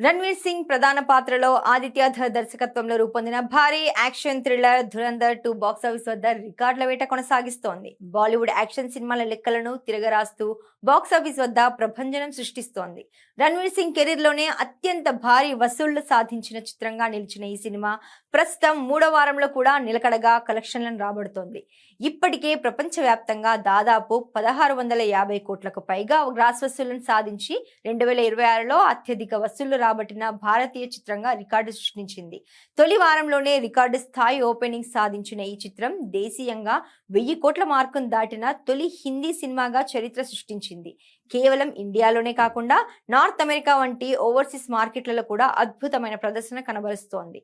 రణ్వీర్ సింగ్ ప్రధాన పాత్రలో ఆదిత్య ధర్ దర్శకత్వంలో రూపొందిన భారీ యాక్షన్ థ్రిల్లర్ ధురంధర్ 2 బాక్సాఫీస్ వద్ద రికార్డుల వేట కొనసాగిస్తోంది. బాలీవుడ్ యాక్షన్ సినిమాల లెక్కలను తిరగరాస్తూ బాక్సాఫీస్ వద్ద ప్రభంజనం సృష్టిస్తోంది. రణ్వీర్ సింగ్ కెరీర్ లోనే అత్యంత భారీ వసూళ్లు సాధించిన చిత్రంగా నిలిచిన ఈ సినిమా ప్రస్తుతం 3వ వారంలో కూడా నిలకడగా కలెక్షన్లను రాబడుతోంది. ఇప్పటికే ప్రపంచవ్యాప్తంగా దాదాపు 1650 కోట్లకు పైగా గ్రాస్ వసూళ్లను సాధించి 2026లో అత్యధిక వసూళ్లు రాబట్టిన భారతీయ చిత్రంగా రికార్డు సృష్టించింది. తొలి వారంలోనే రికార్డు స్థాయి ఓపెనింగ్ సాధించిన ఈ చిత్రం దేశీయంగా 1000 కోట్ల మార్కును దాటిన తొలి హిందీ సినిమాగా చరిత్ర సృష్టించింది. కేవలం ఇండియాలోనే కాకుండా నార్త్ అమెరికా వంటి ఓవర్సీస్ మార్కెట్లలో కూడా అద్భుతమైన ప్రదర్శన కనబరుస్తోంది.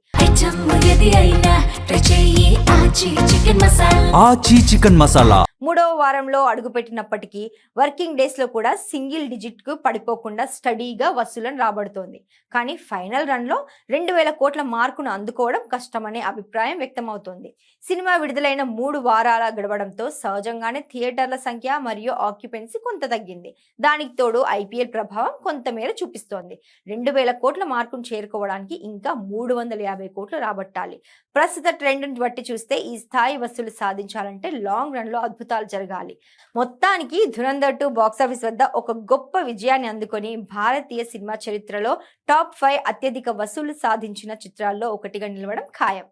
చికెన్ మసాలా 3వ వారంలో అడుగుపెట్టినప్పటికీ వర్కింగ్ డేస్ లో కూడా సింగిల్ డిజిట్ కు పడిపోకుండా స్టడీగా వసూలను రాబడుతోంది. కానీ ఫైనల్ రన్ లో 2000 కోట్ల మార్కును అందుకోవడం కష్టమనే అభిప్రాయం వ్యక్తమవుతోంది. సినిమా విడుదలైన 3 వారాల గడవడంతో సహజంగానే థియేటర్ల సంఖ్య మరియు ఆక్యుపెన్సీ కొంత తగ్గింది. దానికి తోడు ఐపీఎల్ ప్రభావం కొంతమేర చూపిస్తోంది. 2000 కోట్ల మార్కును చేరుకోవడానికి ఇంకా 350 కోట్లు రాబట్టాలి. ప్రస్తుత ట్రెండ్ బట్టి చూస్తే ఈ స్థాయి వసూలు సాధించాలంటే లాంగ్ రన్ లో అద్భుతాలు జరగాలి. మొత్తానికి ధురంధర్ 2 బాక్సాఫీస్ వద్ద ఒక గొప్ప విజయాన్ని అందుకొని భారతీయ సినిమా చరిత్రలో టాప్ 5 అత్యధిక వసూలు సాధించిన చిత్రాల్లో ఒకటిగా నిలవడం ఖాయం.